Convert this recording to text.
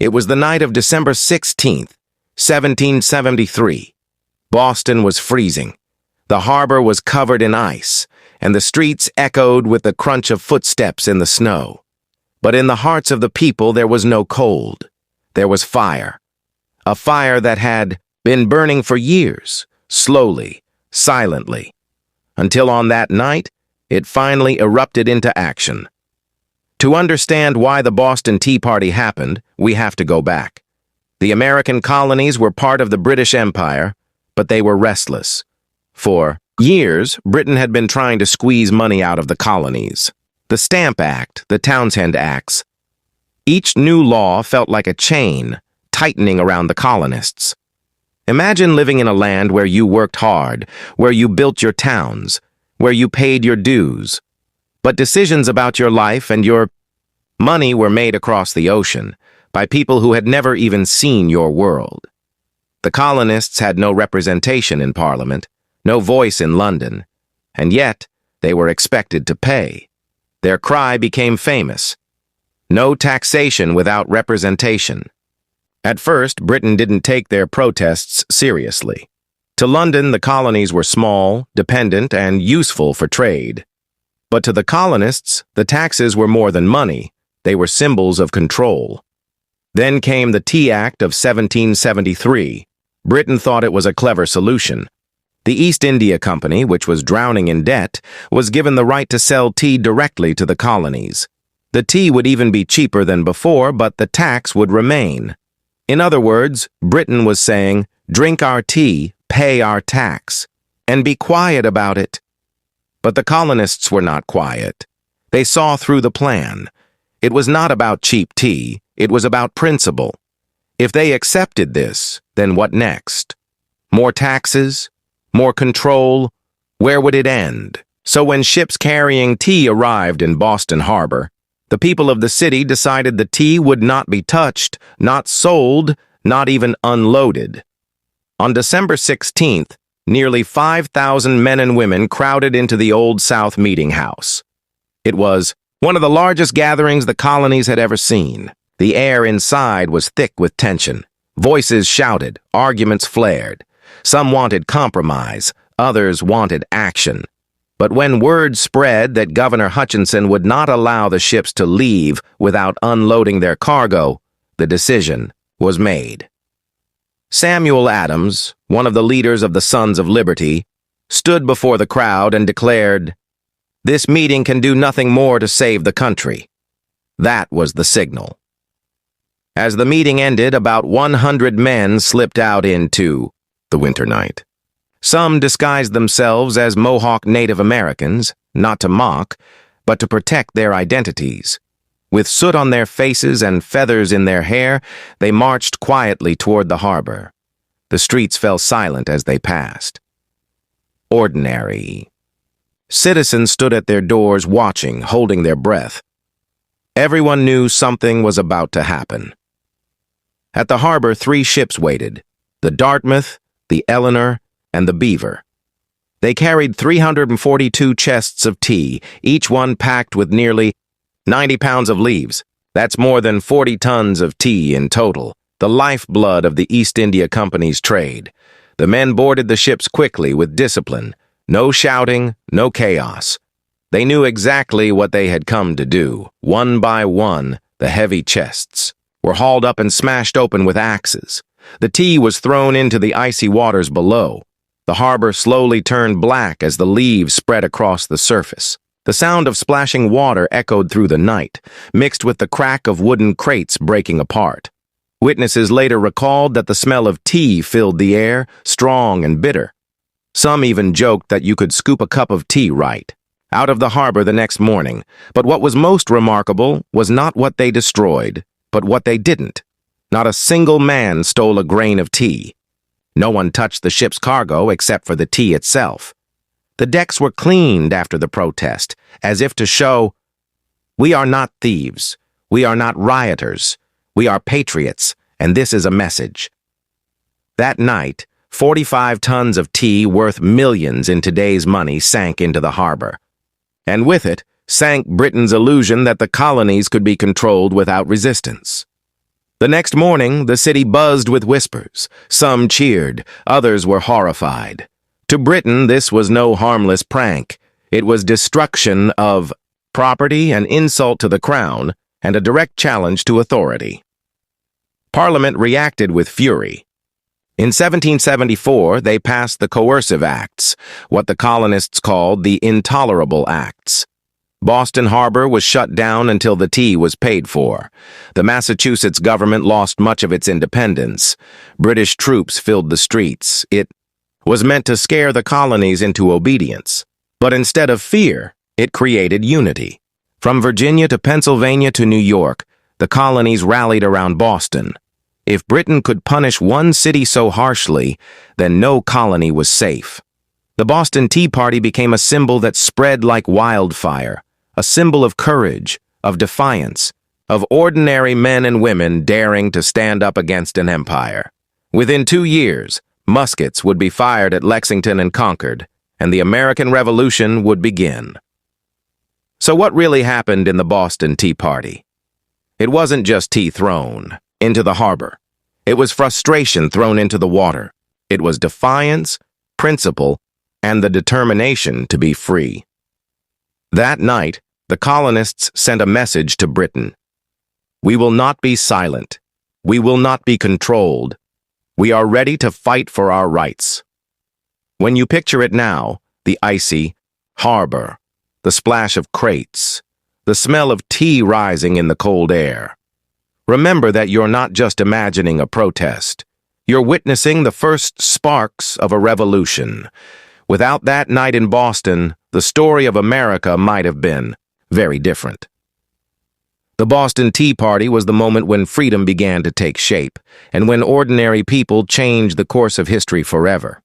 It was the night of December 16th, 1773. Boston was freezing. The harbor was covered in ice, and the streets echoed with the crunch of footsteps in the snow. But in the hearts of the people there was no cold. There was fire. A fire that had been burning for years, slowly, silently, until on that night it finally erupted into action. To understand why the Boston Tea Party happened, we have to go back. The American colonies were part of the British Empire, but they were restless. For years, Britain had been trying to squeeze money out of the colonies. The Stamp Act, the Townshend Acts. Each new law felt like a chain, tightening around the colonists. Imagine living in a land where you worked hard, where you built your towns, where you paid your dues. But decisions about your life and your money were made across the ocean by people who had never even seen your world. The colonists had no representation in Parliament, no voice in London, and yet they were expected to pay. Their cry became famous. No taxation without representation. At first, Britain didn't take their protests seriously. To London, the colonies were small, dependent, and useful for trade. But to the colonists, the taxes were more than money. They were symbols of control. Then came the Tea Act of 1773. Britain thought it was a clever solution. The East India Company, which was drowning in debt, was given the right to sell tea directly to the colonies. The tea would even be cheaper than before, but the tax would remain. In other words, Britain was saying, drink our tea, pay our tax, and be quiet about it. But the colonists were not quiet. They saw through the plan. It was not about cheap tea, it was about principle. If they accepted this, then what next? More taxes? More control? Where would it end? So when ships carrying tea arrived in Boston Harbor, the people of the city decided the tea would not be touched, not sold, not even unloaded. On December 16th, nearly 5,000 men and women crowded into the Old South Meeting House. It was one of the largest gatherings the colonies had ever seen. The air inside was thick with tension. Voices shouted, arguments flared. Some wanted compromise, others wanted action. But when word spread that Governor Hutchinson would not allow the ships to leave without unloading their cargo, the decision was made. Samuel Adams, one of the leaders of the Sons of Liberty, stood before the crowd and declared, "This meeting can do nothing more to save the country." That was the signal. As the meeting ended, about 100 men slipped out into the winter night. Some disguised themselves as Mohawk Native Americans, not to mock, but to protect their identities. With soot on their faces and feathers in their hair, they marched quietly toward the harbor. The streets fell silent as they passed. Ordinary. Citizens stood at their doors watching, holding their breath. Everyone knew something was about to happen. At the harbor, 3 ships waited: the Dartmouth, the Eleanor, and the Beaver. They carried 342 chests of tea, each one packed with nearly 90 pounds of leaves. That's more than 40 tons of tea in total, the lifeblood of the East India Company's trade. The men boarded the ships quickly with discipline. No shouting, no chaos. They knew exactly what they had come to do. One by one, the heavy chests were hauled up and smashed open with axes. The tea was thrown into the icy waters below. The harbor slowly turned black as the leaves spread across the surface. The sound of splashing water echoed through the night, mixed with the crack of wooden crates breaking apart. Witnesses later recalled that the smell of tea filled the air, strong and bitter. Some even joked that you could scoop a cup of tea right out of the harbor the next morning. But what was most remarkable was not what they destroyed, but what they didn't. Not a single man stole a grain of tea. No one touched the ship's cargo except for the tea itself. The decks were cleaned after the protest, as if to show, "We are not thieves. We are not rioters. We are patriots, and this is a message." That night, 45 tons of tea worth millions in today's money sank into the harbor. And with it, sank Britain's illusion that the colonies could be controlled without resistance. The next morning, the city buzzed with whispers. Some cheered, others were horrified. To Britain, this was no harmless prank. It was destruction of property, an insult to the crown, and a direct challenge to authority. Parliament reacted with fury. In 1774, they passed the Coercive Acts, what the colonists called the Intolerable Acts. Boston Harbor was shut down until the tea was paid for. The Massachusetts government lost much of its independence. British troops filled the streets. It was meant to scare the colonies into obedience. But instead of fear, it created unity. From Virginia to Pennsylvania to New York, the colonies rallied around Boston. If Britain could punish one city so harshly, then no colony was safe. The Boston Tea Party became a symbol that spread like wildfire, a symbol of courage, of defiance, of ordinary men and women daring to stand up against an empire. Within 2 years, muskets would be fired at Lexington and Concord, and the American Revolution would begin. So what really happened in the Boston Tea Party? It wasn't just tea thrown into the harbor. It was frustration thrown into the water. It was defiance, principle, and the determination to be free. That night, the colonists sent a message to Britain. We will not be silent. We will not be controlled. We are ready to fight for our rights. When you picture it now, the icy harbor, the splash of crates, the smell of tea rising in the cold air, remember that you're not just imagining a protest. You're witnessing the first sparks of a revolution. Without that night in Boston, the story of America might have been very different. The Boston Tea Party was the moment when freedom began to take shape, and when ordinary people changed the course of history forever.